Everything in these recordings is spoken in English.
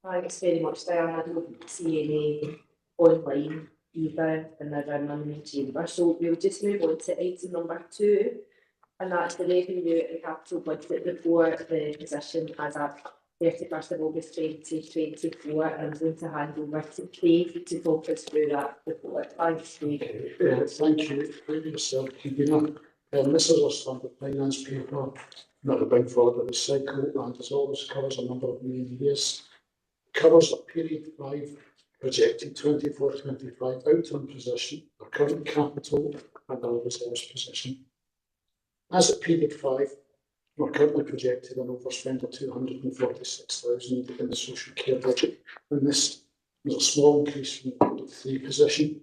Thanks very much, Diane. I don't see any online either in the Birmingham Chamber. So we'll just move on to item number 2, and that's the revenue and capital budget report, the position as at 31st of August 2024. I'm going to hand over to Craig to talk us through that report. Thanks, Craig. Thank you. Thank you, yourself, Kibina. This is our standard finance paper, not a big fraud that we cycle, and as always covers a number of main areas. Covers a period 5 projected 24-25 outturn position, our current capital and our reserves position. As at period 5, we're currently projected an overspend of 246,000 in the social care budget, and this is a small increase from the period 3 position.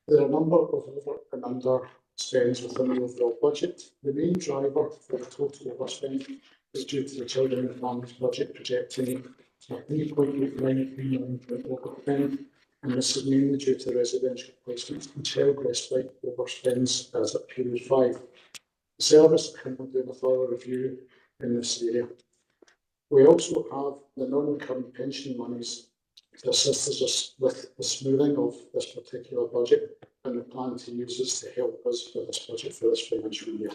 There are a number of over and under spends within the overall budget. The main driver for the total overspend is due to the children and families budget projecting a 3.89 million overspend, and this is mainly due to residential placements and child respite overspends as at period 5. The service is currently doing a thorough review in this area. We also have the non-recurring pension monies to assist us with the smoothing of this particular budget, and we plan to use this to help us with this budget for this financial year.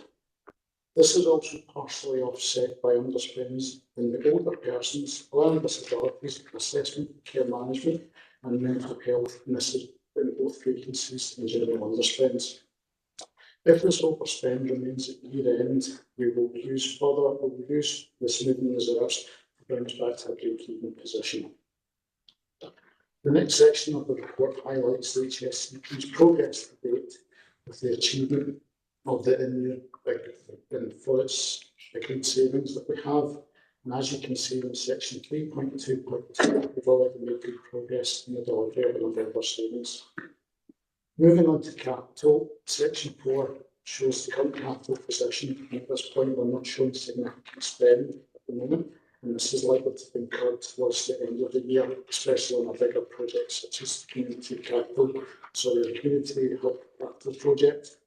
This is also partially offset by underspends in the older persons, learning disabilities, assessment, care management and mental health, and this is in both vacancies and general underspends. If this overspend remains at year end, we will use the smoothing reserves to bring us back to a break-even position. The next section of the report highlights the HSCP's progress to date with the achievement of the in-year agreed savings that we have. And as you can see in section 3.2.2, we've already made good progress in the delivery of a number of our savings. Moving on to capital, section 4 shows the current capital position, and at this point we're not showing significant spend at the moment, and this is likely to be incurred towards the end of the year, especially on a bigger project such as the community hub capital project.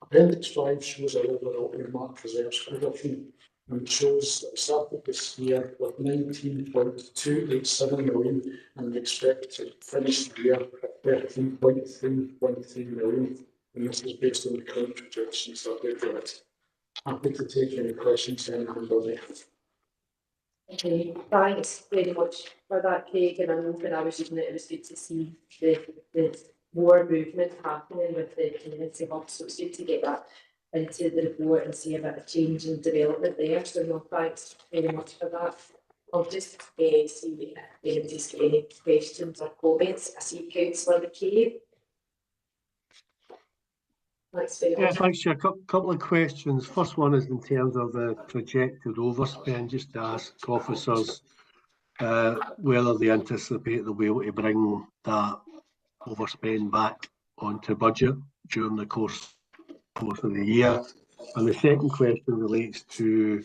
Appendix 5 shows our overall earmarked reserves position, and shows that we started this year with 19.287 million, and we expect to finish the year at 13.313 million, and this is based on the current projections that we've got. Happy to take any questions anyone may have. Okay, thanks very much for that, Craig. And I know when I was using it, it was good to see the more movement happening with the community hub. So it's good to get that into the report and see a bit of change and development there. So no, thanks very much for that. I'll just see if anybody's got any questions or comments. I see Councillor McKay. Thanks very much. Yeah, thanks, Chair. Couple of questions. First one is in terms of the projected overspend, just to ask officers whether they anticipate they'll be able to bring that overspend back onto budget during the course of the year. And the second question relates to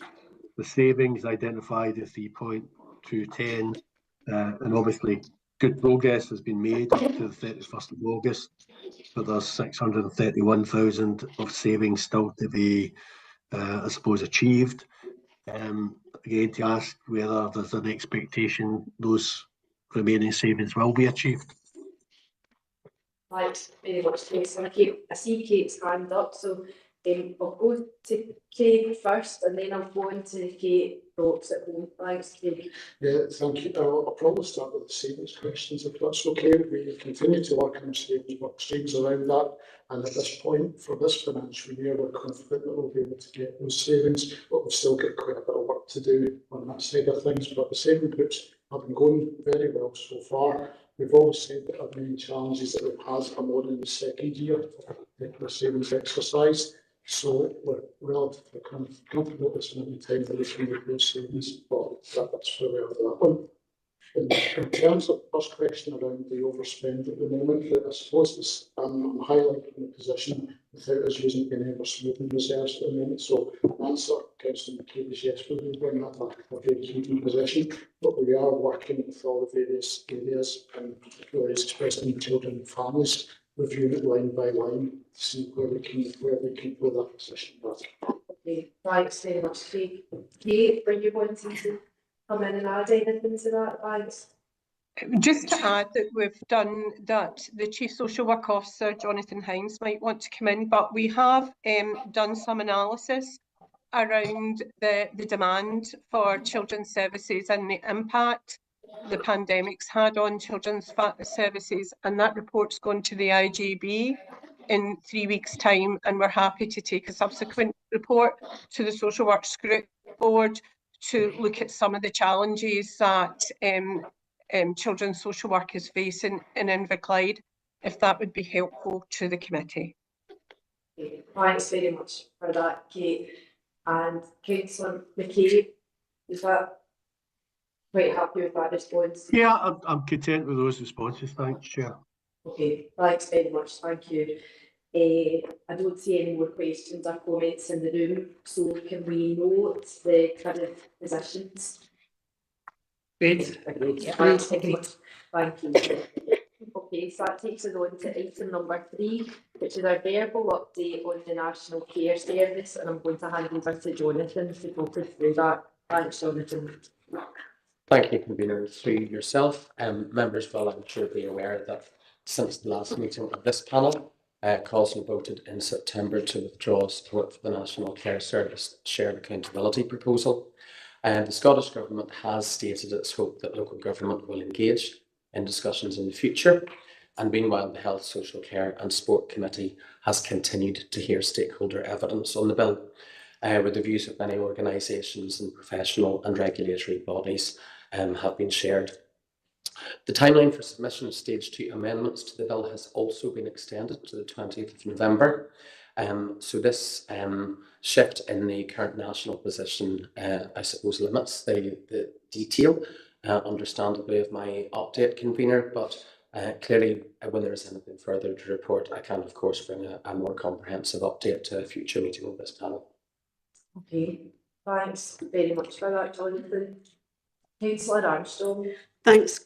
the savings identified as 3.210, and obviously good progress has been made up to the 31st of August, but there's 631,000 of savings still to be, I suppose, achieved. Again, to ask whether there's an expectation those remaining savings will be achieved. Thanks very much, Kate. So I see Kate's hand up, so I'll go to Kate first, and then I'll go into Kate Brooks at home. Thanks, Kate. Yeah, thank you. I'll probably start with the savings questions, if that's okay. We continue to work on savings work streams around that, and at this point, for this financial year, we're confident that we'll be able to get those savings, but we've still got quite a bit of work to do on that side of things. But the saving groups have been going very well so far. We've always said that our main challenges that we've had are more in the second year of the savings exercise. So we're relatively comfortable at this moment in time that we can make those savings, but that's where we are with that one. In terms of the first question around the overspend at the moment, I suppose I'm highlighting the position without us using any of our smoothing reserves at the moment. So the answer, Councillor McKay, is yes, we will bring that back to a break-even position, but we are working with all the various areas, and particularly as expressed in children and families, reviewing it line by line to see where we can pull that position back. Okay, thanks very much, Kate. Kate, were you wanting to come in and add anything to that? Thanks. Just to add that we've done that, the Chief Social Work Officer, Jonathan Hines, might want to come in, but we have done some analysis around the demand for children's services and the impact the pandemic's had on children's services, and that report's gone to the IGB in 3 weeks' time, and we're happy to take a subsequent report to the Social Work Scrutiny Board to look at some of the challenges that children's social work is facing in Inverclyde, if that would be helpful to the committee. Thanks very much for that, Kate. And Councillor McKay, is that quite happy with that response? Yeah, I'm content with those responses. Thanks, Chair. Okay, thanks very much. Thank you. I don't see any more questions or comments in the room, so can we note the current positions? Great. Thanks very much. Thank you. Okay, so that takes us on to item number 3, which is our verbal update on the National Care Service, and I'm going to hand over to Jonathan to go through that. Thanks, Jonathan. Thank you, Convener. Through yourself, members will, I'm sure, be aware that since the last meeting of this panel, Council voted in September to withdraw support for the National Care Service Shared Accountability proposal. The Scottish Government has stated its hope that local government will engage in discussions in the future, and meanwhile the Health, Social Care and Sport Committee has continued to hear stakeholder evidence on the bill, with the views of many organisations and professional and regulatory bodies have been shared. The timeline for submission of Stage 2 amendments to the bill has also been extended to the 20th of November. So this shift in the current national position, I suppose, limits the detail, understandably, of my update, Convener, but clearly when there is anything further to report, I can, of course, bring a more comprehensive update to a future meeting of this panel. Okay, thanks very much for that, Jonathan. Councillor Armstrong. Thanks,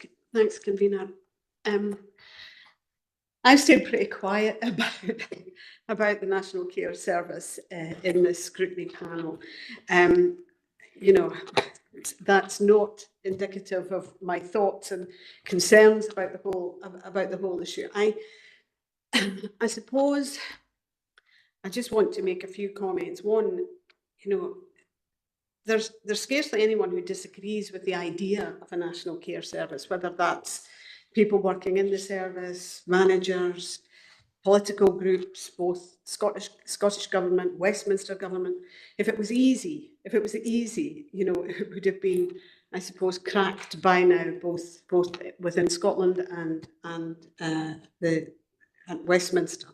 Convener. I've stayed pretty quiet about the National Care Service in the scrutiny panel. You know, that's not indicative of my thoughts and concerns about the whole issue. I suppose I just want to make a few comments. One, you know, there's scarcely anyone who disagrees with the idea of a National Care Service, whether that's people working in the service, managers, political groups, both Scottish Government, Westminster Government. If it was easy, you know, it would have been, I suppose, cracked by now, both within Scotland and Westminster.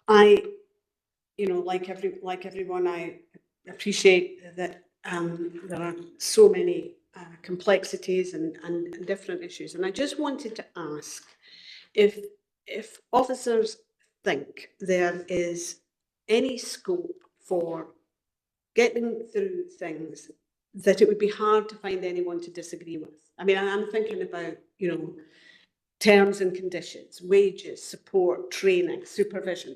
I, you know, like everyone, I appreciate that there are so many complexities and different issues, and I just wanted to ask if officers think there is any scope for getting through things that it would be hard to find anyone to disagree with. I mean, I'm thinking about, you know, terms and conditions, wages, support, training, supervision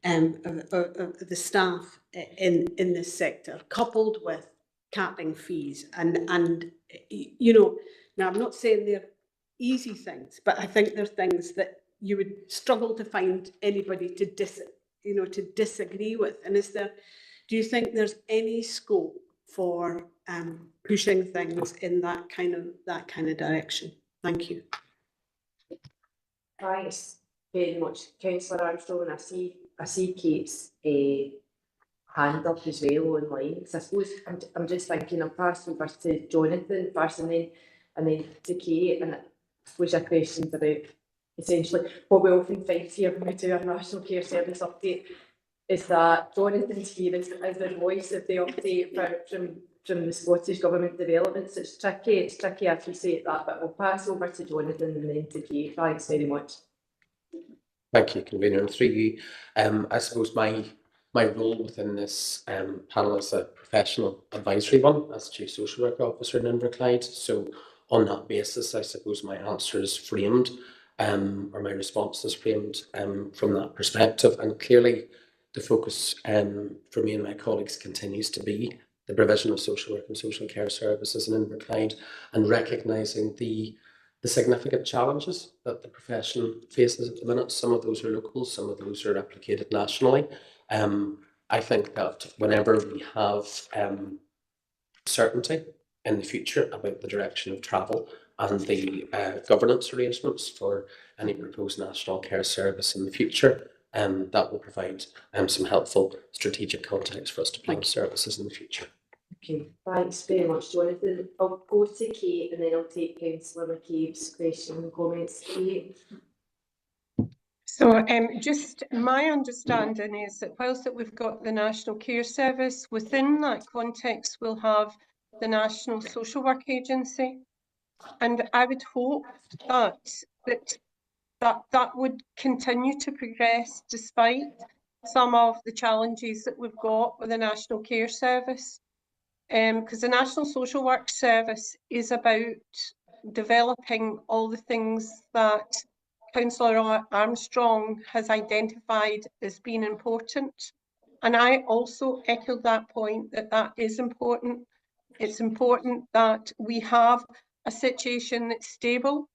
of the staff in this sector, coupled with capping fees. And you know, now I'm not saying they're easy things, but I think they're things that you would struggle to find anybody to disagree with. And do you think there's any scope for pushing things in that kind of direction? Thank you. Thanks very much, Councillor Armstrong. I see Kate's hand up as well online. So I suppose I'm just thinking I'll pass over to Jonathan first and then to Kate, and I suppose your questions about essentially what we often find here when we do our National Care Service update is that Jonathan's here as the voice of the update from the Scottish Government developments. It's tricky, I appreciate that, but we'll pass over to Jonathan and then to Kate. Thanks very much. Thank you, Convener. And through you, I suppose my role within this panel is a professional advisory one as Chief Social Work Officer in Inverclyde. So on that basis, I suppose my answer is framed, or my response is framed from that perspective. And clearly the focus for me and my colleagues continues to be the provision of social work and social care services in Inverclyde, and recognising the significant challenges that the profession faces at the minute. Some of those are local, some of those are replicated nationally. I think that whenever we have certainty in the future about the direction of travel and the governance arrangements for any proposed national care service in the future, that will provide some helpful strategic context for us to plan services in the future. Okay, thanks very much, Jonathan. I'll go to Kate and then I'll take Councillor McCabe's question and comments. Kate. So just my understanding is that whilst that we've got the National Care Service, within that context we'll have the National Social Work Agency. And I would hope that would continue to progress despite some of the challenges that we've got with the National Care Service. Because the National Social Work Service is about developing all the things that Councillor Armstrong has identified as being important. And I also echoed that point, that is important. It's important that we have a situation that's stable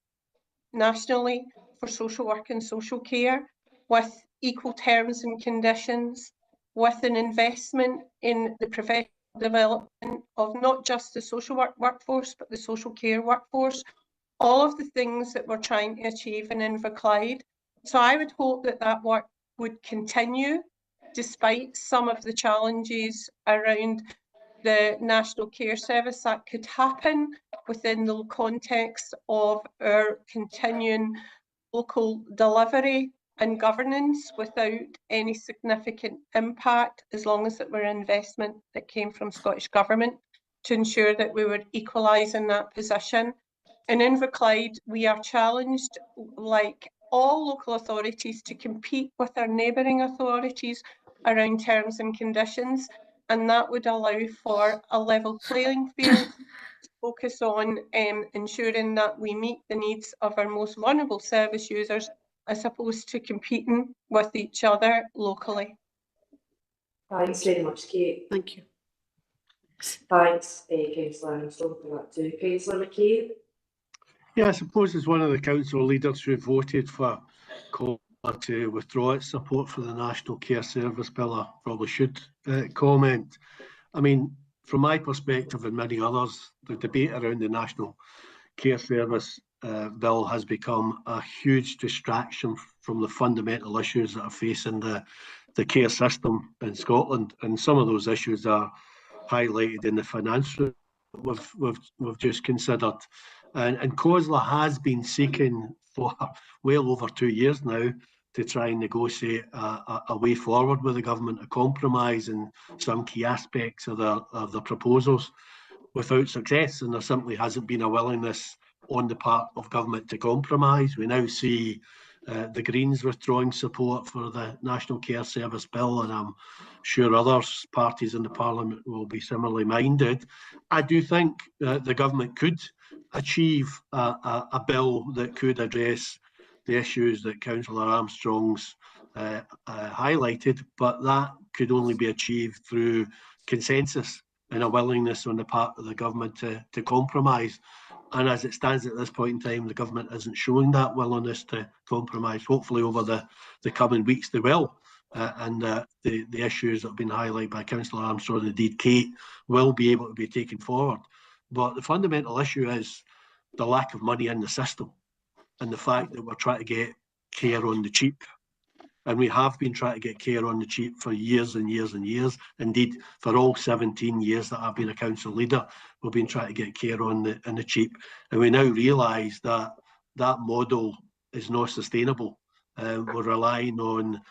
nationally for social work and social care, with equal terms and conditions, with an investment in the professional development of not just the social work workforce, but the social care workforce, all of the things that we're trying to achieve in Inverclyde. So I would hope that that work would continue despite some of the challenges around the National Care Service that could happen within the context of our continuing local delivery and governance without any significant impact, as long as it were investment that came from Scottish Government to ensure that we were equalising that position. In Inverclyde, we are challenged, like all local authorities, to compete with our neighbouring authorities around terms and conditions, and that would allow for a level playing field to focus on ensuring that we meet the needs of our most vulnerable service users, as opposed to competing with each other locally. Thanks very much, Kate. Thank you. Thanks, Councillor Armstrong, for that too. Councillor McCabe. Yeah, I suppose as one of the council leaders who voted for COLA to withdraw its support for the National Care Service Bill, I probably should comment. I mean, from my perspective and many others, the debate around the National Care Service Bill has become a huge distraction from the fundamental issues that are facing the care system in Scotland. And some of those issues are highlighted in the finance we've just considered. And COSLA has been seeking for well over 2 years now to try and negotiate a way forward with the government, a compromise in some key aspects of the proposals, without success. And there simply hasn't been a willingness on the part of government to compromise. We now see the Greens withdrawing support for the National Care Service Bill, and I'm sure other parties in the Parliament will be similarly minded. I do think the government could achieve a bill that could address the issues that Councillor Armstrong's highlighted, but that could only be achieved through consensus and a willingness on the part of the government to compromise. And as it stands at this point in time, the government isn't showing that willingness to compromise. Hopefully over the coming weeks they will. And the issues that have been highlighted by Councillor Armstrong and indeed Kate will be able to be taken forward. But the fundamental issue is the lack of money in the system and the fact that we're trying to get care on the cheap. And we have been trying to get care on the cheap for years and years and years. Indeed, for all 17 years that I've been a council leader, we've been trying to get care on the cheap. And we now realise that that model is not sustainable. We're relying on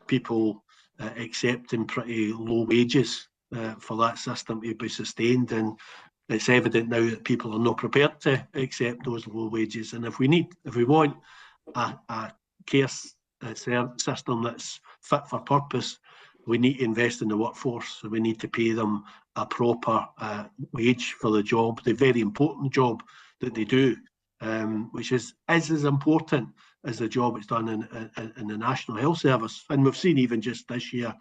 people accepting pretty low wages for that system to be sustained. And it's evident now that people are not prepared to accept those low wages. And if we want a care system that's fit for purpose, we need to invest in the workforce. So we need to pay them a proper wage for the job, the very important job that they do, which is as important as the job it's done in the National Health Service. And we've seen even just this year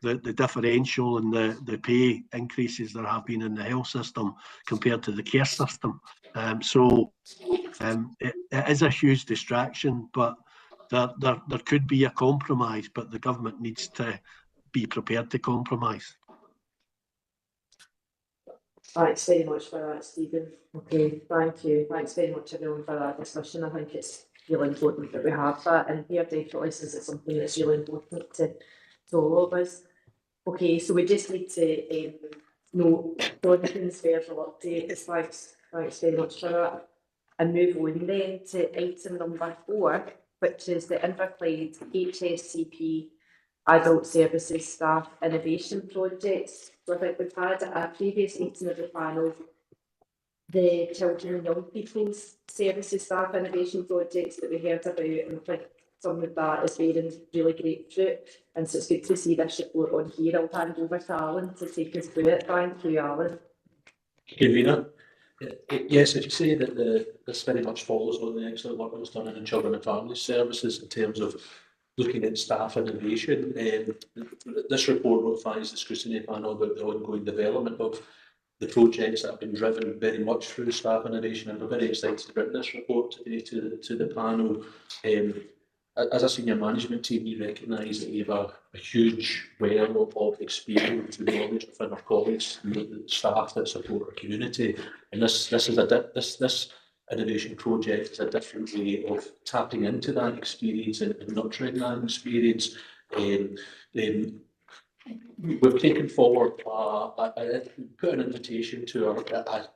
the differential in the pay increases there have been in the health system compared to the care system. It is a huge distraction, but there could be a compromise, but the government needs to be prepared to compromise. Thanks very much for that, Stephen. Okay, thank you. Thanks very much everyone for that discussion. I think it's really important that we have that in here, definitely, since it's something that's really important to all of us. Okay, so we just need to note Jonathan's verbal update. Thanks very much for that. And move on then to item number 4, which is the Inverclyde HSCP Adult Services Staff Innovation Projects. So I think we've had a previous meeting of the panel, the Children and Young People's Services Staff Innovation Projects that we heard about, and I think some of that is bearing really great fruit. And so it's good to see this report on here. I'll hand over to Alan to take us through it. Thank you, Alan. Convener. Yes, as you say, that this very much follows on the excellent work that was done in the Children and Family Services in terms of looking at staff innovation. This report notifies the Scrutiny panel about the ongoing development of the projects that have been driven very much through staff innovation, and we're very excited to bring this report today to the panel. As a senior management team, we recognise that we have a huge well of experience and knowledge within our colleagues and the staff that support our community. And this innovation project is a different way of tapping into that experience and nurturing that experience. We've taken forward, put an invitation to our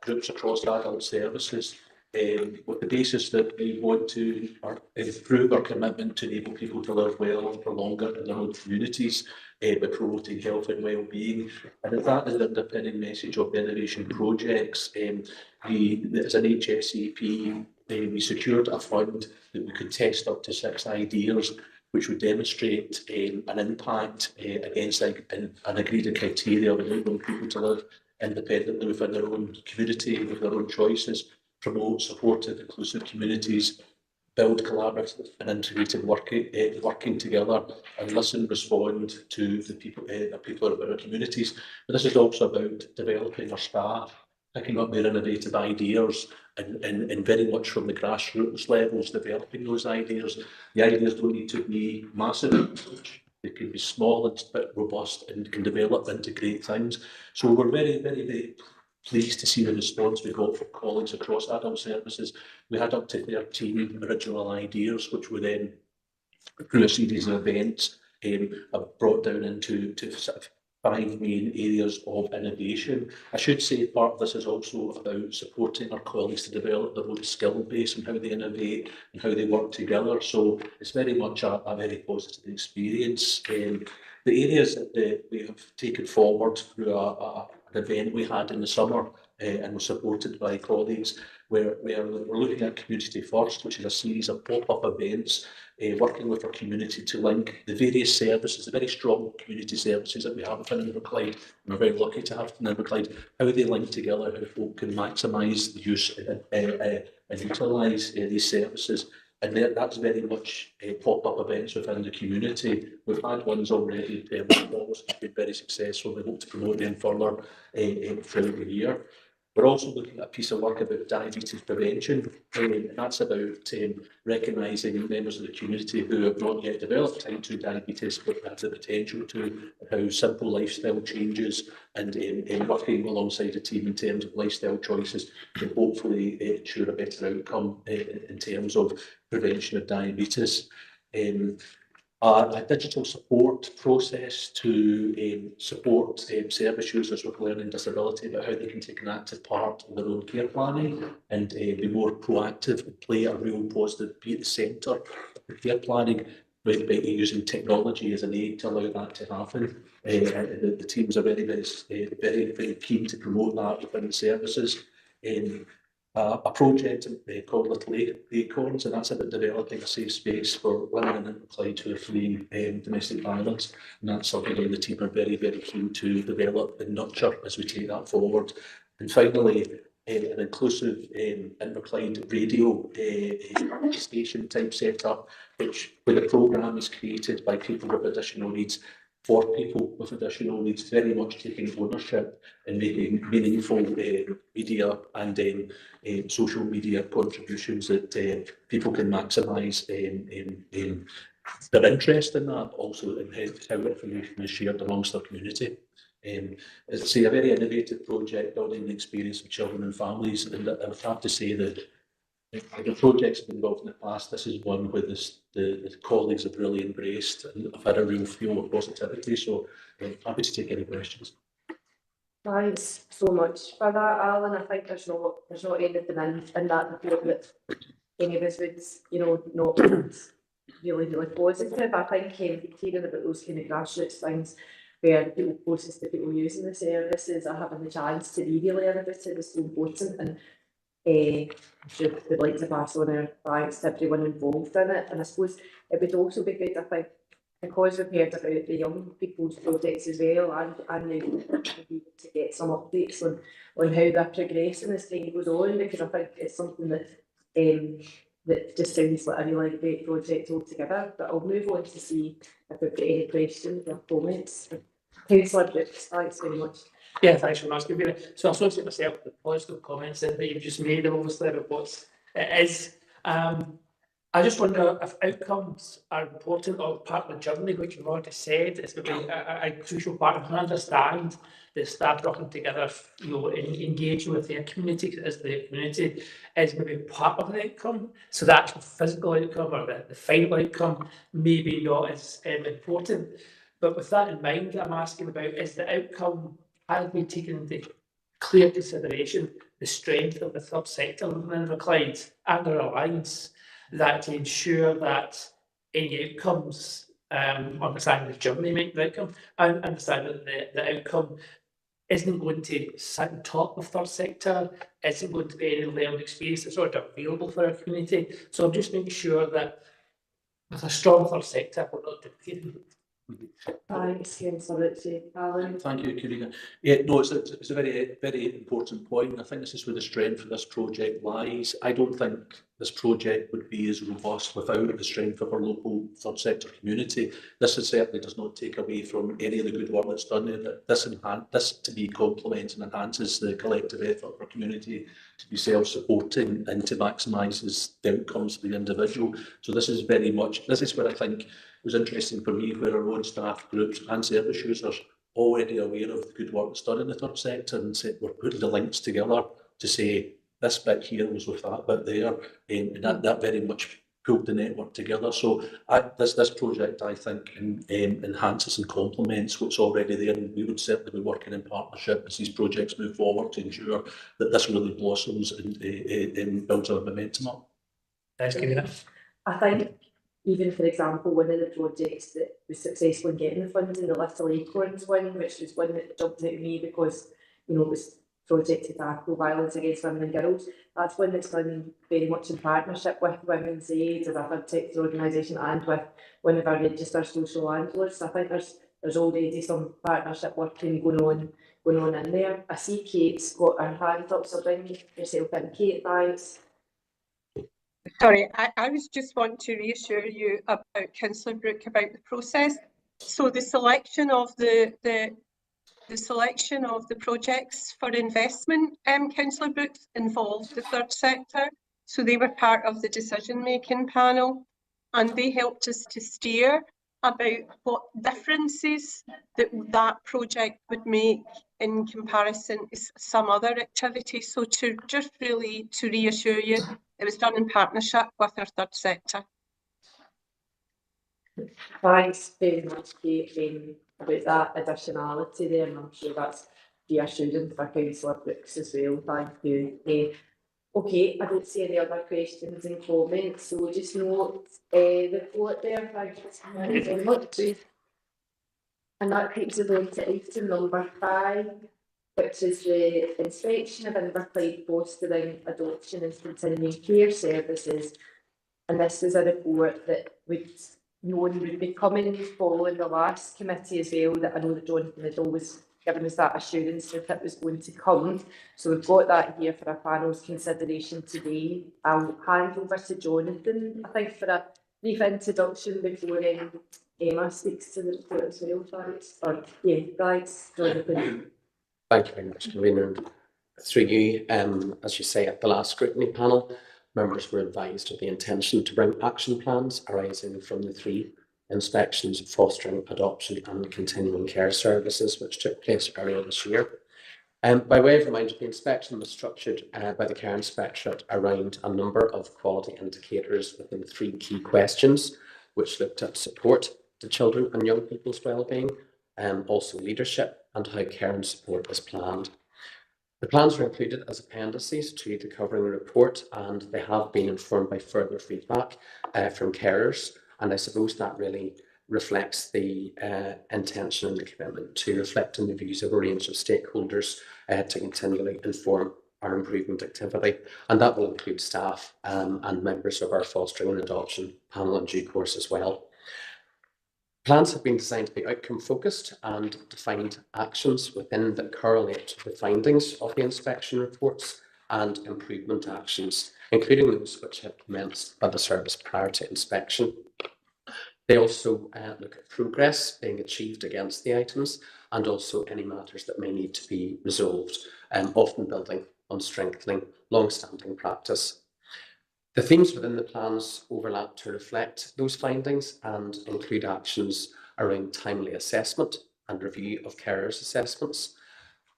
groups across adult services with the basis that we want to improve our commitment to enable people to live well for longer in their own communities by promoting health and well-being. And that is the underpinning message of the innovation projects. As an HSCP, we secured a fund that we could test up to 6 ideas which would demonstrate an impact against an agreed criteria of enabling people to live independently within their own community, with their own choices, promote supportive, inclusive communities, build collaborative and integrated working together, and listen and respond to the people of our communities. But this is also about developing our staff, picking up their innovative ideas, and very much from the grassroots levels, developing those ideas. The ideas don't need to be massive. They can be small and but robust and can develop into great things. So we're very, very, very pleased to see the response we got from colleagues across adult services. We had up to 13 original ideas, which were then, through a series of events, brought down into sort of 5 main areas of innovation. I should say part of this is also about supporting our colleagues to develop their own skill base and how they innovate and how they work together. So it's very much a very positive experience. The areas that we have taken forward through an event we had in the summer and was supported by colleagues, where we're looking at Community First, which is a series of pop-up events working with our community to link the various services, the very strong community services that we have within Inverclyde, and we're very lucky to have in Inverclyde, how they link together, how folk can maximise the use and utilise these services. And that's very much pop-up events within the community. We've had ones already, which have been very successful. We hope to promote them further throughout the year. We're also looking at a piece of work about diabetes prevention, and that's about recognising members of the community who have not yet developed type 2 diabetes but have the potential to, how simple lifestyle changes and working alongside a team in terms of lifestyle choices can hopefully ensure a better outcome in terms of prevention of diabetes. A digital support process to support service users with learning disability about how they can take an active part in their own care planning and be more proactive and play a real positive, be at the centre of the care planning by using technology as an aid to allow that to happen. The teams are very, very keen to promote that within the services. A project called Little Acorns, and that's about developing a safe space for women in Inverclyde who are fleeing domestic violence. And that's something that the team are very, very keen to develop and nurture as we take that forward. And finally, an inclusive Inverclyde radio station type setup, where the programme is created by people with additional needs for people with additional needs, very much taking ownership and making meaningful media and social media contributions that people can maximise their interest in that, also in how information is shared amongst their community. It's a very innovative project, building the experience of children and families, and I would have to say that the projects have been involved in the past. This is one where the colleagues have really embraced and have had a real feel of positivity. So I'm happy to take any questions. Thanks so much for that, Alan. I think there's not anything in that report that any of us would, not really positive. I think hearing about those kind of grassroots things where the people closest to people using the services are having the chance to really learn about it is so important, and I'm sure we'd like to pass on our thanks to everyone involved in it. And I suppose it would also be good, I think, because we've heard about the young people's projects as well, and now to get some updates on how they're progressing as time goes on, because I think it's something that that just sounds like a really great project altogether. But I'll move on to see if we've got any questions or comments. Councillor Brooks, thanks very much. Yeah, thanks very much. So I associate myself with the positive comments that you've just made, obviously, about what it is. I just wonder if outcomes are important or part of the journey, which you've already said is maybe a crucial part. I understand the staff working together, engaging with their community as the community is maybe part of the outcome. So the actual physical outcome or the final outcome maybe not as important. But with that in mind, I'm asking about, is the outcome, has been taken into clear consideration the strength of the third sector within the Clyde and their alliance, that to ensure that any outcomes, understanding the journey make the outcome, and understanding that the outcome isn't going to sit on top of third sector, isn't going to be any learned experience that's already available for our community. So I'm just making sure that with a strong third sector, we're not duplicating. Thanks, Councillor Ritchie. Alan? Thank you, Karina. Yeah, no, it's a very, very important point. I think this is where the strength of this project lies. I don't think this project would be as robust without the strength of our local third sector community. This certainly does not take away from any of the good work that's done there. This to be complements and enhances the collective effort of our community to be self-supporting and to maximises the outcomes for the individual. So this is very much, this is where I think it was interesting for me, where our own staff groups and service users already aware of the good work that's done in the third sector, and said we're putting the links together to say this bit here was with that bit there, and that very much pulled the network together. So this project, I think, enhances and complements what's already there, and we would certainly be working in partnership as these projects move forward to ensure that this really blossoms and builds our momentum up. Thanks, Karina. I think, even for example, one of the projects that was successful in getting the funding, the Little Acorns one, which was one that jumped out at me because, it was project to tackle violence against women and girls. That's one that's done very much in partnership with Women's Aid as a third sector organisation and with one of our registered social landlords. I think there's already some partnership working going on in there. I see Kate's got her hand up, so bring yourself in. Kate, thanks. Sorry, I was just wanting to reassure you about Councillor Brooke about the process. So the selection of the selection of the projects for investment, Councillor Brooke, involved the third sector. So they were part of the decision-making panel, and they helped us to steer about what differences that project would make in comparison to some other activities. So to reassure you, it was done in partnership with our third sector. Thanks very much, Kate, about that additionality there, and I'm sure that's reassuring for Councillor Brooks as well. Thank you. Okay, I don't see any other questions and comments, so we'll just note the report there. Thank you very much. And that takes us on to item number 5, which is the inspection of Inverclyde fostering, adoption and continuing care services. And this is a report that would be coming following the last committee as well, that I know that Jonathan had always given us that assurance that it was going to come. So we've got that here for our panel's consideration today. I'll hand over to Jonathan, I think, for a brief introduction before Emma speaks to the report as well, thanks. Yeah, thanks, Jonathan. Thank you very much, Convener. Through you, as you say, at the last scrutiny panel, members were advised of the intention to bring action plans arising from the 3 inspections of fostering, adoption and continuing care services which took place earlier this year. By way of reminder, the inspection was structured by the Care Inspectorate around a number of quality indicators within 3 key questions, which looked at support to children and young people's wellbeing, also leadership and how care and support is planned. The plans are included as appendices to the covering report, and they have been informed by further feedback from carers, and I suppose that really reflects the intention and the commitment to reflecting the views of a range of stakeholders to continually inform our improvement activity, and that will include staff and members of our fostering and adoption panel in due course as well. Plans have been designed to be outcome focused and defined actions within that correlate to the findings of the inspection reports and improvement actions, including those which had commenced by the service prior to inspection. They also look at progress being achieved against the items and also any matters that may need to be resolved, often building on strengthening long-standing practice. The themes within the plans overlap to reflect those findings and include actions around timely assessment and review of carers' assessments,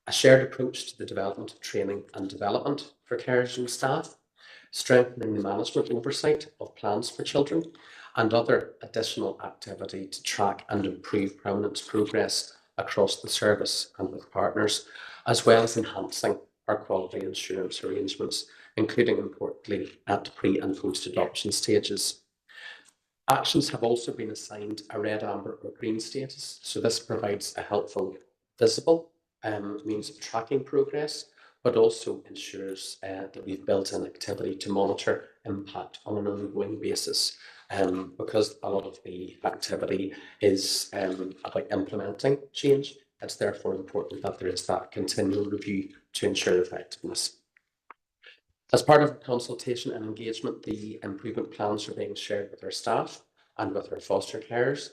a shared approach to the development of training and development for carers and staff, strengthening the management oversight of plans for children, and other additional activity to track and improve permanence progress across the service and with partners, as well as enhancing our quality assurance arrangements, including importantly at pre and post-adoption stages. Actions have also been assigned a red, amber or green status, so this provides a helpful, visible means of tracking progress, but also ensures that we've built an activity to monitor impact on an ongoing basis, because a lot of the activity is about implementing change. It's therefore important that there is that continual review to ensure effectiveness. As part of consultation and engagement, the improvement plans are being shared with our staff and with our foster carers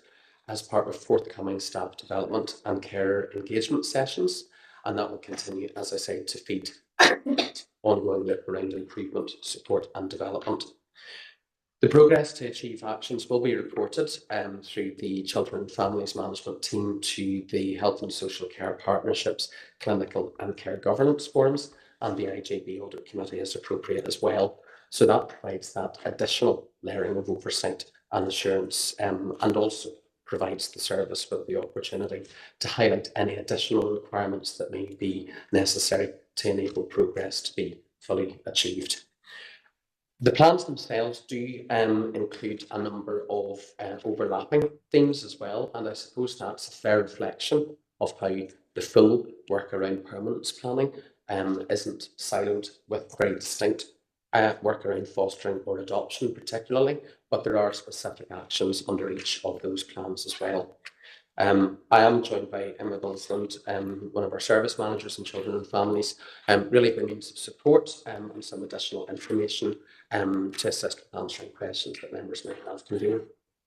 as part of forthcoming staff development and carer engagement sessions, and that will continue, as I say, to feed ongoing look around improvement, support and development. The progress to achieve actions will be reported through the Children and Families Management team to the Health and Social Care Partnerships, Clinical and Care Governance Forums and the IJB Audit Committee as appropriate as well. So that provides that additional layering of oversight and assurance, and also provides the service with the opportunity to highlight any additional requirements that may be necessary to enable progress to be fully achieved. The plans themselves do include a number of overlapping themes as well, and I suppose that's a fair reflection of how the full work around permanence planning isn't siloed with very distinct work around fostering or adoption particularly, but there are specific actions under each of those plans as well. I am joined by Emma Bilsland, one of our service managers in Children and Families, really bringing some support and some additional information to assist with answering questions that members may have.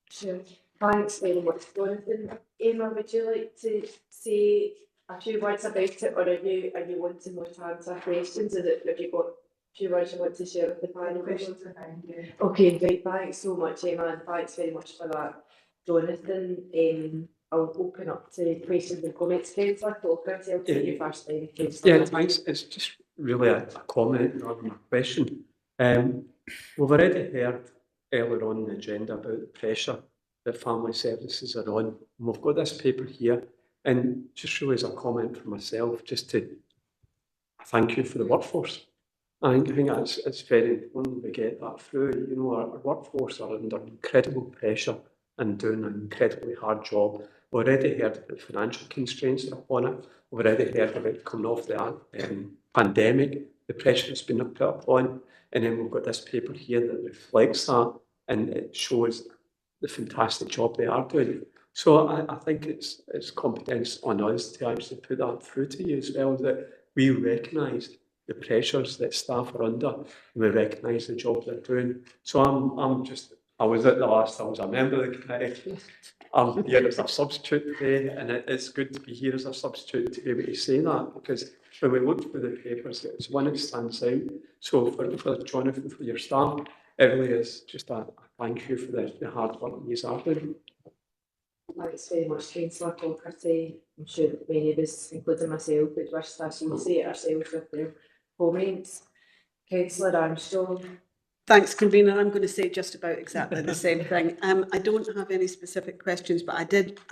Sure. Thanks very much, Jonathan. Emma, would you like to say a few words about it, or are you wanting more to answer questions? Have you got a few words you want to share with the panel? Okay, great. Thanks so much, Emma, and thanks very much for that, Jonathan. I'll open up to questions and comments. Councillor Falker, I'll take you first then. Yeah, thanks. It's just really a comment rather than a question. We've already heard earlier on in the agenda about the pressure that family services are on. And we've got this paper here, and just really as a comment for myself, just to thank you for the workforce. I think it's very important we get that through. You know, our workforce are under incredible pressure and doing an incredibly hard job. We've already heard about the financial constraints that are upon it. We've already heard about coming off the pandemic, the pressure that's been put upon, and then we've got this paper here that reflects that, and it shows the fantastic job they are doing. So I think it's competence on us to actually put that through to you as well, that we recognise the pressures that staff are under, and we recognise the job they're doing. So I'm just I was at the last, I was a member of the committee. I'm here as a substitute today, and it's good to be here as a substitute to be able to say that, because when we look through the papers, it's one that stands out. So for Jonathan, for your staff, it really is just a thank you for the hard work you are doing. Thanks very much, Councillor Cockerty. I'm sure many of us, including myself, would wish to associate ourselves with their comments. Councillor Armstrong. Thanks, convener. I'm going to say just about exactly the same thing. I don't have any specific questions, but I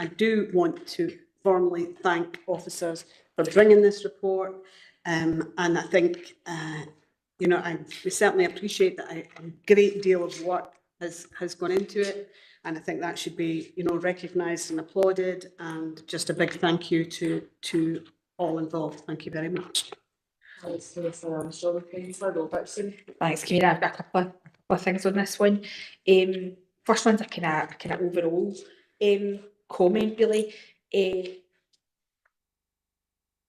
do want to formally thank officers for bringing this report. And I think, you know, we certainly appreciate that a great deal of work has gone into it. And I think that should be, you know, recognised and applauded. And just a big thank you to all involved. Thank you very much. Thanks, Councillor Armstrong. Councillor Robertson. Thanks, Kira. I've got a couple of things on this one. First one's a kind of overall comment, really.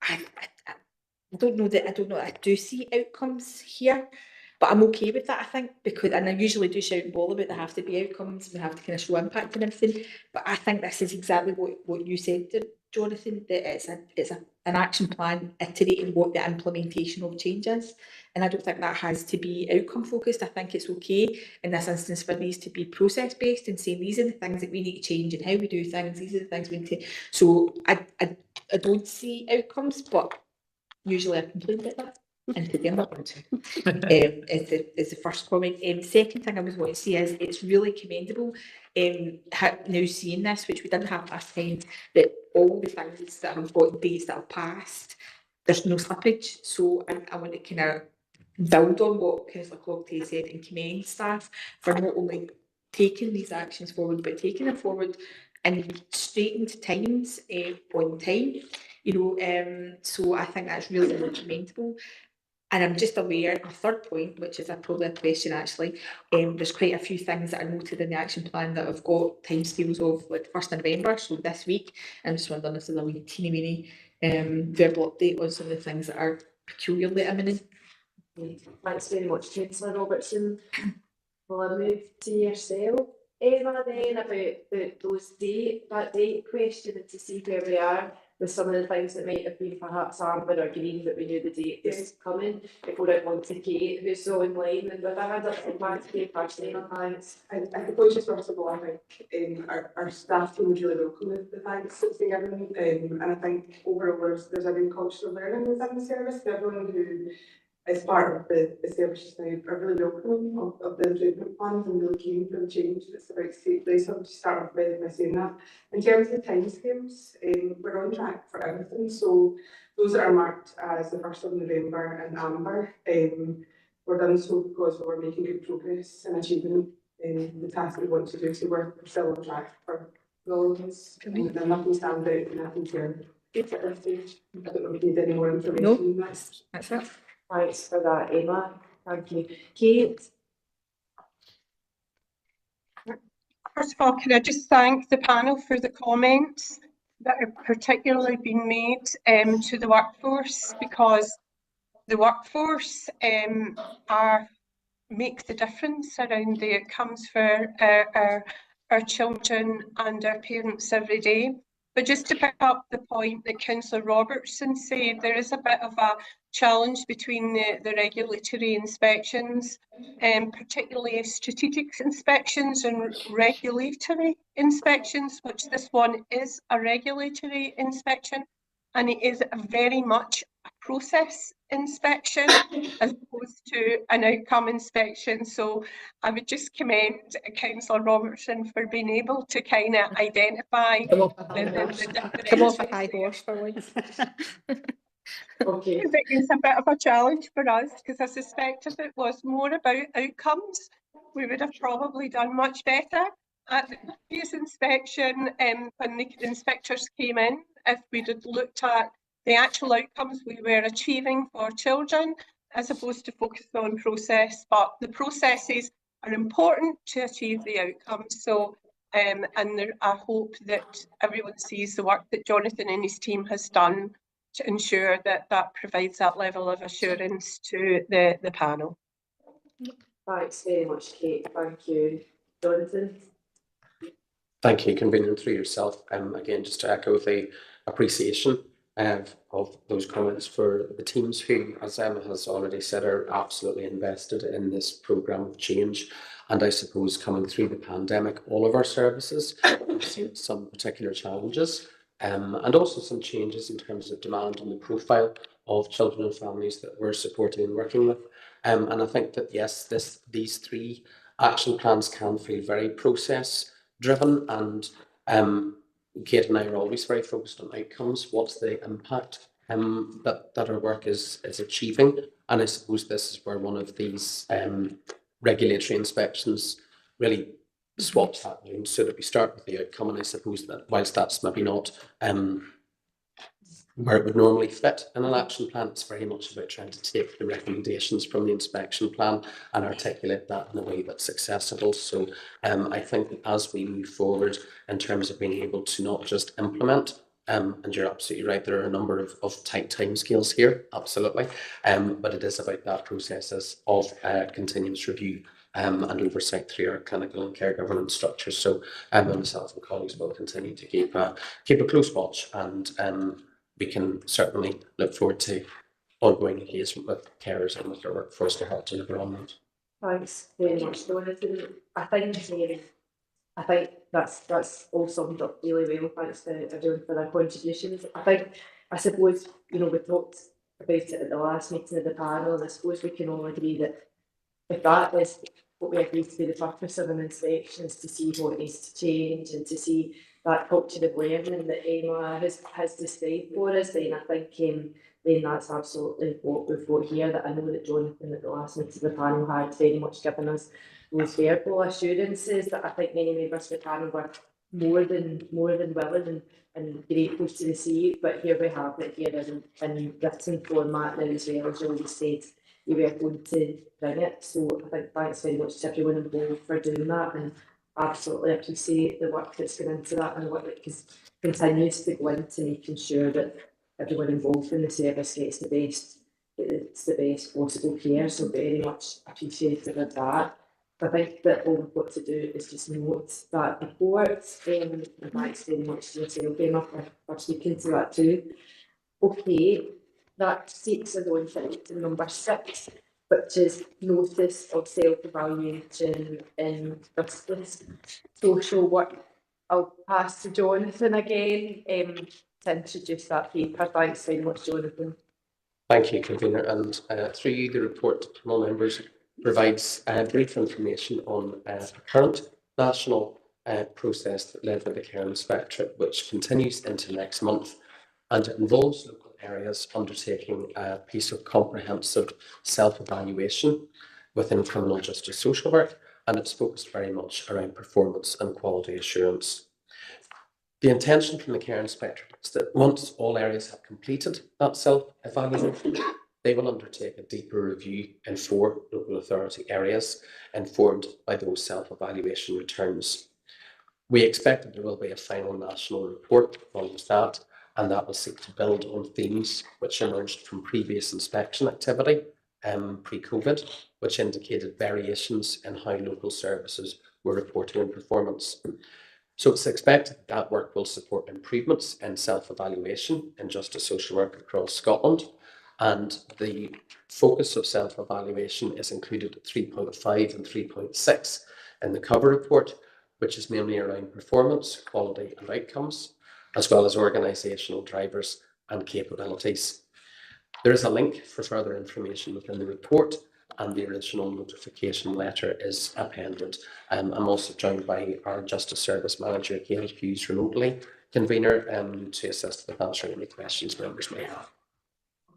I don't know that I do see outcomes here, but I'm okay with that, I think, because, and I usually do shout and bawl about there have to be outcomes, we have to kind of show impact and everything, but I think this is exactly what you said, Jonathan, that it's an action plan iterating what the implementation of change is, and I don't think that has to be outcome focused. I think it's okay in this instance for these to be process based and saying these are the things that we need to change and how we do things, these are the things we need to, so I don't see outcomes, but usually I complain about that, and today I'm not going to. Is the first comment. Second thing I was wanting to say is it's really commendable now seeing this, which we didn't have last time, that all the things that have got dates that have passed, there's no slippage. So I want to kind of build on what Councillor Clogty said and commend staff for not only taking these actions forward, but taking them forward in straightened times on time. You know, so I think that's really, really commendable. And I'm just aware, a third point, which is probably a question actually, there's quite a few things that are noted in the action plan that have got timescales of like 1st of November, so this week. I'm just wondering if there's a wee teeny verbal update on some of the things that are peculiarly imminent. Thanks very much, Councillor Robertson. Will I move to yourself, Emma, then about that date question, and to see where we are with some of the things that might have been perhaps amber or green, but we knew the date was coming, before I want to Kate, who's so online, and with I had a back to Kate personally on thanks. I suppose just first of all, I think our staff team was really welcome with the thanks that's been given, and I think overall there's a good culture of learning within the service. Everyone who is part of the services now are really welcoming of the improvement plans and really keen for the change that's about to take place. I'll just start off by saying that. In terms of the timescales, we're on track for everything. So those that are marked as the 1st of November and amber, we're done so because we're making good progress in achieving the task we want to do. So we're still on track for all of this. And nothing stands out and nothing's here. Good at this stage. I don't know if you need any more information. No, that's it. Thanks for that, Emma. Thank you. Kate? First of all, can I just thank the panel for the comments that have particularly been made to the workforce, because the workforce make the difference around the outcomes for our children and our parents every day. But just to pick up the point that Councillor Robertson said, there is a bit of a challenge between the regulatory inspections, particularly strategic inspections and regulatory inspections, which this one is a regulatory inspection, and it is very much a process inspection as opposed to an outcome inspection. So I would just commend Councillor Robertson for being able to kind of identify Come off a high horse for once. Okay. It's a bit of a challenge for us, because I suspect if it was more about outcomes, we would have probably done much better at the previous inspection when the inspectors came in. If we'd have looked at the actual outcomes we were achieving for children, as opposed to focus on process, but the processes are important to achieve the outcomes. So, I hope that everyone sees the work that Jonathan and his team has done to ensure that that provides that level of assurance to the panel. Thanks very much, Kate. Thank you. Jonathan? Thank you, convener, through yourself. Again, just to echo the appreciation of those comments for the teams who, as Emma has already said, are absolutely invested in this programme of change. And I suppose coming through the pandemic, all of our services have seen some particular challenges and also some changes in terms of demand and the profile of children and families that we're supporting and working with. And I think that, yes, these three action plans can feel very process driven, and Kate and I are always very focused on outcomes. What's the impact that our work is achieving? And I suppose this is where one of these regulatory inspections really swaps that round, so that we start with the outcome. And I suppose that whilst that's maybe not where it would normally fit in an action plan, it's very much about trying to take the recommendations from the inspection plan and articulate that in a way that's accessible. So I think as we move forward in terms of being able to not just implement, and you're absolutely right, there are a number of tight timescales here, absolutely, but it is about that processes of continuous review and oversight through our clinical and care governance structures. So myself and colleagues will continue to keep a close watch, and we can certainly look forward to ongoing engagement with carers and with our workforce to help deliver on that. Thanks very much, Jonathan. I think that's all summed up really well. Thanks to everyone for their contributions. I suppose, we talked about it at the last meeting of the panel, and I suppose we can all agree that if that is what we agree to be the purpose of an inspection, is to see what needs to change and to see that culture of learning that Emma has described for us, then I think then that's absolutely what we've got here. That I know that Jonathan at the last meeting of the panel had very much given us those verbal assurances that I think many members of the panel were more than willing and grateful to receive. But here we have it here in written format now as well, as you always said. You were going to bring it, so I think thanks very much to everyone involved for doing that, and absolutely appreciate the work that's gone into that and the work that continues to go into making sure that everyone involved in the service gets the best possible care. So very much appreciative of that. I think that all we've got to do is just note that report, and thanks very much to yourself, Emma, for speaking to that too. Okay, that takes us on to item number 6, which is notice of self-evaluation in justice social work. I'll pass to Jonathan again to introduce that paper. Thanks very much, Jonathan. Thank you, convener, and through you, the report to panel members provides brief information on the current national process led by the Care Inspectorate, which continues into next month, and it involves local areas undertaking a piece of comprehensive self-evaluation within criminal justice social work, and it's focused very much around performance and quality assurance. The intention from the Care Inspectorate is that once all areas have completed that self-evaluation, they will undertake a deeper review in 4 local authority areas informed by those self-evaluation returns. We expect that there will be a final national report that follows that, and that will seek to build on themes which emerged from previous inspection activity pre-COVID, which indicated variations in how local services were reporting on performance. So it's expected that work will support improvements in self-evaluation in justice social work across Scotland, and the focus of self-evaluation is included at 3.5 and 3.6 in the cover report, which is mainly around performance, quality and outcomes, as well as organisational drivers and capabilities. There is a link for further information within the report, and the original notification letter is appended. I'm also joined by our Justice Service Manager, Gail Hughes, remotely, convener, to assist with answering any questions members may have.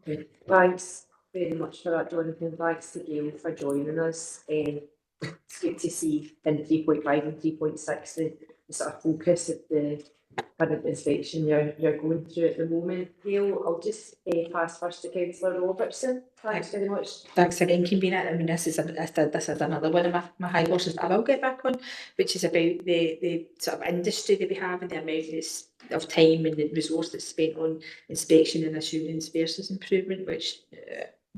Okay, thanks very much for that, Jonathan. Thanks to Gail for joining us. It's good to see in 3.5 and 3.6 the sort of focus of the current inspection you're going through at the moment. Gail, I'll just pass first to Councillor Robertson. Thanks very much. Thanks again, convener. I mean, this is another one of my high horses that I will get back on, which is about the sort of industry that we have and the amount of time and the resource that's spent on inspection and assurance versus improvement, which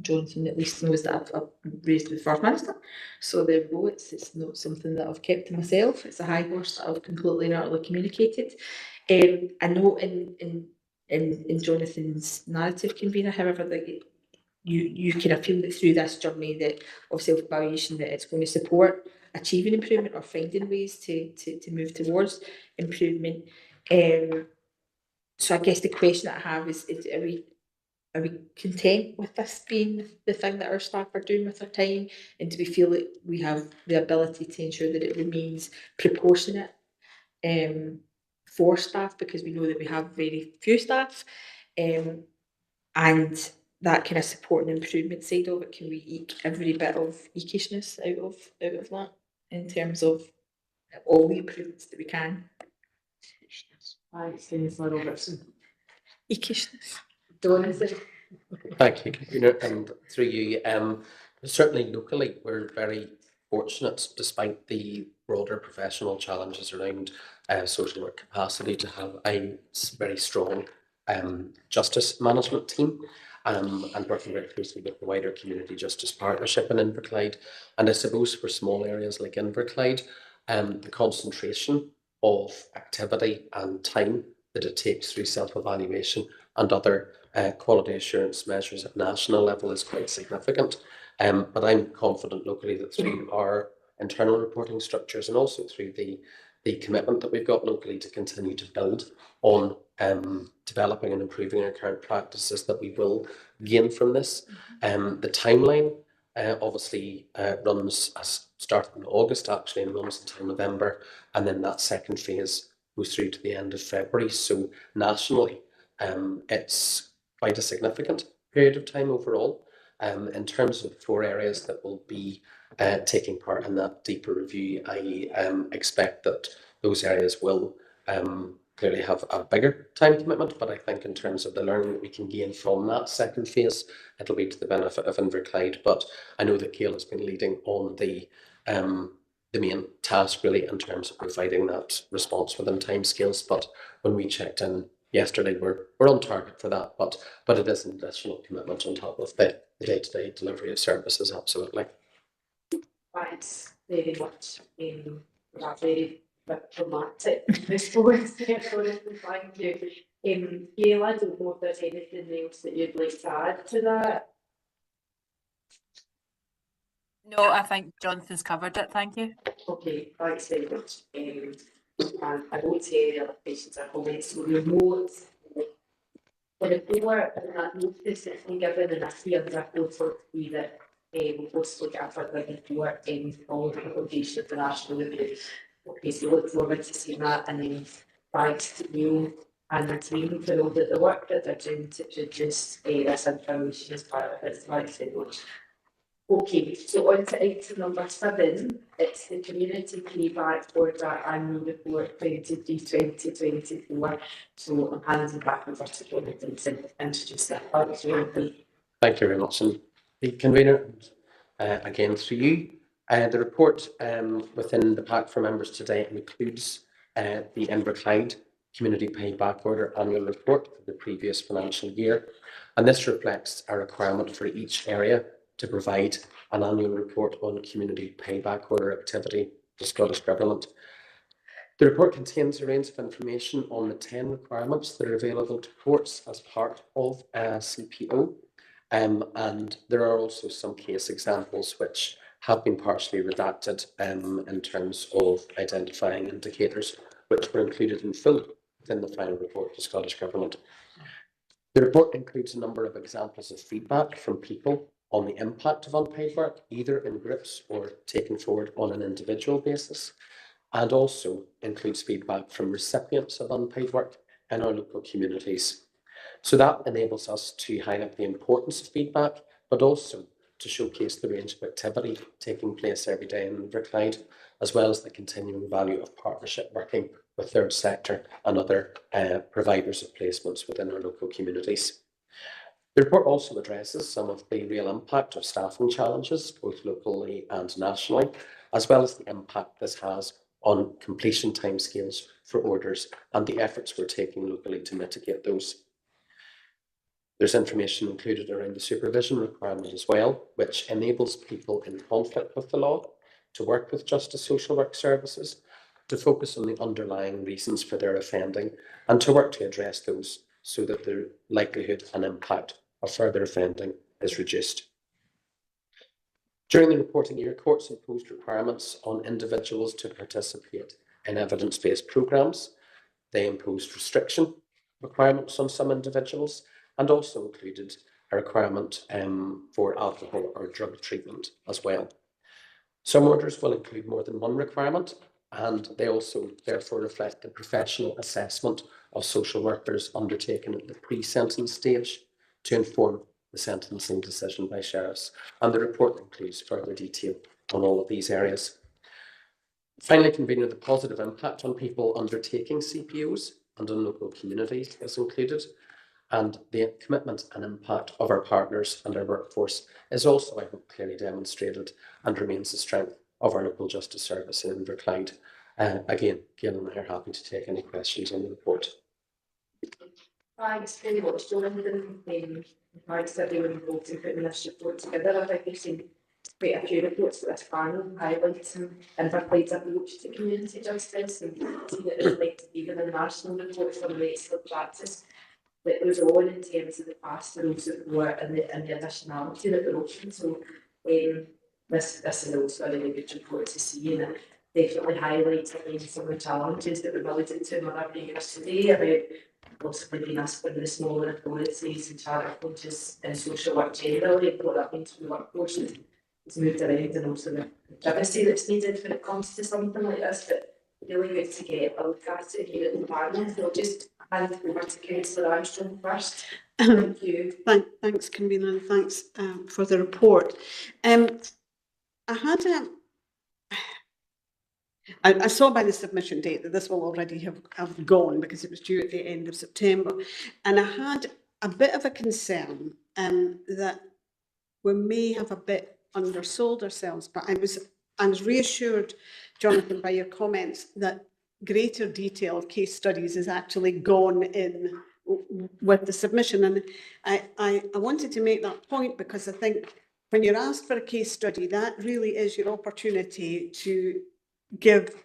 Jonathan at least knows that I've raised with the First Minister. So there we go, it's not something that I've kept to myself, it's a high horse that I've completely and utterly communicated. I know in Jonathan's narrative, convener, however, that you kind of feel that through this journey that of self-evaluation that it's going to support achieving improvement or finding ways to move towards improvement. So I guess the question that I have is are we content with this being the thing that our staff are doing with their time, and do we feel that we have the ability to ensure that it remains proportionate for staff, because we know that we have very few staff, and that kind of support and improvement side of it, can we eke every bit of eekishness out of that in terms of all the improvements that we can? Thanks, Councillor Robertson. Eekishness. Jonathan. Thank you, Convener, and through you, certainly locally, we're very fortunate, despite the broader professional challenges around social work capacity, to have a very strong justice management team, and working very closely with the wider community justice partnership in Inverclyde. And I suppose for small areas like Inverclyde, the concentration of activity and time that it takes through self-evaluation and other quality assurance measures at national level is quite significant. But I'm confident locally that through our internal reporting structures and also through the commitment that we've got locally to continue to build on developing and improving our current practices, that we will gain from this. The timeline obviously runs, started in August actually, and runs until November, and then that second phase goes through to the end of February. So nationally, it's quite a significant period of time overall. In terms of 4 areas that will be taking part in that deeper review, I expect that those areas will clearly have a bigger time commitment, but I think in terms of the learning that we can gain from that second phase, it'll be to the benefit of Inverclyde. But I know that Ciall has been leading on the main task really in terms of providing that response within timescales. But when we checked in yesterday, we're on target for that, but it is an additional commitment on top of the day-to-day delivery of services, absolutely. Thanks very much for that very diplomatic response there, Jonathan. Thank you. Gail, I don't know if there's anything else that you'd like to add to that. No, I think Jonathan's covered it, thank you. Okay, thanks very much. And I won't say any other questions or comments, so we know for the board and that notice that's been given, and I see under also to be that we'll also get a further report in all the publication of the national review. Okay, so look forward to seeing that, and then thanks to you and the team for all the work that they're doing to produce this information as part of it. Thanks very much. Okay, so on to item number 7, it's the Community Payback Order Annual Report 2023-2024. So I'm handing back over to Jonathan to introduce that. Thanks, Jonathan. Thank you very much, and the convener, again through you. The report within the pack for members today includes the Inverclyde Community Payback Order Annual Report for the previous financial year, and this reflects a requirement for each area to provide an annual report on community payback order activity to Scottish Government. The report contains a range of information on the 10 requirements that are available to courts as part of CPO, and there are also some case examples which have been partially redacted in terms of identifying indicators which were included in full within the final report to Scottish Government. The report includes a number of examples of feedback from people on the impact of unpaid work, either in groups or taken forward on an individual basis, and also includes feedback from recipients of unpaid work in our local communities. So that enables us to highlight the importance of feedback, but also to showcase the range of activity taking place every day in Inverclyde, as well as the continuing value of partnership working with third sector and other providers of placements within our local communities. The report also addresses some of the real impact of staffing challenges, both locally and nationally, as well as the impact this has on completion timescales for orders and the efforts we're taking locally to mitigate those. There's information included around the supervision requirement as well, which enables people in conflict with the law to work with justice social work services, to focus on the underlying reasons for their offending and to work to address those so that the likelihood and impact of further offending is reduced. During the reporting year, courts imposed requirements on individuals to participate in evidence-based programmes. They imposed restriction requirements on some individuals and also included a requirement for alcohol or drug treatment as well. Some orders will include more than one requirement, and they also therefore reflect the professional assessment of social workers undertaken at the pre-sentence stage to inform the sentencing decision by sheriffs, and the report includes further detail on all of these areas. Finally, convener, the positive impact on people undertaking CPOs and on local communities is included, and the commitment and impact of our partners and our workforce is also, I hope, clearly demonstrated and remains the strength of our local justice service in Inverclyde. Again, Gail and I are happy to take any questions on the report. Thanks very much, Jonathan. Thanks everyone involved in putting this report together. I think we've seen quite a few reports that this panel highlighting Inverclyde's approach to community justice and seen it reflected even in the national report from the excellent practice that goes on in terms of the pastoral support and the additionality that we're offering. So this is also a really good report to see, and it definitely highlights some of the challenges that we've alluded to in other areas today about possibly being asked for the smaller authorities and charter coaches and social work generally, and what that means for the workforce is moved around, and also the privacy that's needed when it comes to something like this. But really good to get a look at it here at the panel. So I'll just hand over to Councillor Armstrong first. Thank you. Thanks, convener, and thanks for the report. I saw by the submission date that this will already have gone because it was due at the end of September, and I had a bit of a concern that we may have a bit undersold ourselves, but I was reassured, Jonathan, by your comments that greater detail of case studies is actually gone in with the submission, and I wanted to make that point because I think when you're asked for a case study, that really is your opportunity to give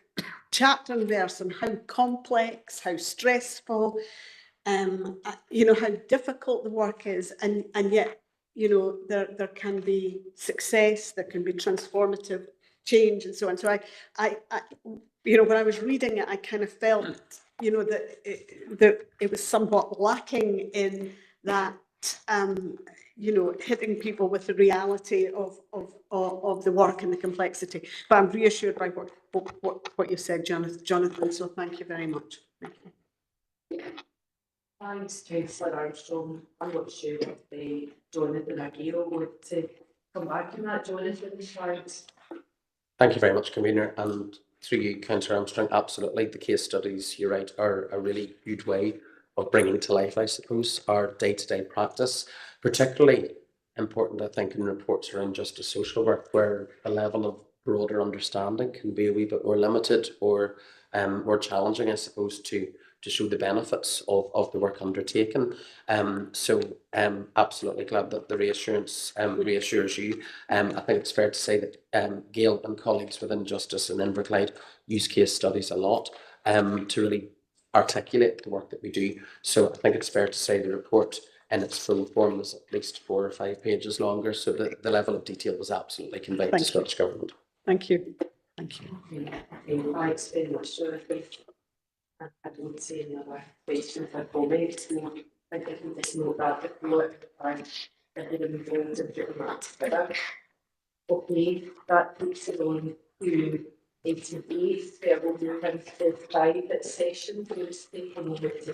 chapter and verse on how complex, how stressful, how difficult the work is, and yet, there can be success, there can be transformative change, and so on. So I when I was reading it, I kind of felt, that it was somewhat lacking in that, hitting people with the reality of the work and the complexity. But I'm reassured by what you said, Jonathan. So thank you very much. Thank you. Thanks, Councillor Armstrong. I'm not sure if Jonathan or Gail want to come back on that. Jonathan, thanks. Thank you very much, convener, and through you, Councillor Armstrong, absolutely. The case studies, you're right, are a really good way of bringing to life, I suppose, our day-to-day practice. Particularly important, I think, in reports around justice social work, where the level of broader understanding can be a wee bit more limited or more challenging, I suppose, to show the benefits of the work undertaken. Absolutely glad that the reassurance reassures you. I think it's fair to say that Gail and colleagues within Justice and Inverclyde use case studies a lot to really articulate the work that we do. So I think it's fair to say the report in its full form is at least 4 or 5 pages longer. So the level of detail was absolutely conveyed to Scottish Government. Thank you. Thank you. Thanks very much, Jonathan. I don't see any other questions or comments. I think I can just note that before everyone involved in putting that together. Okay, that takes us on to item 8, where we'll move into the private session. We'll speak a moment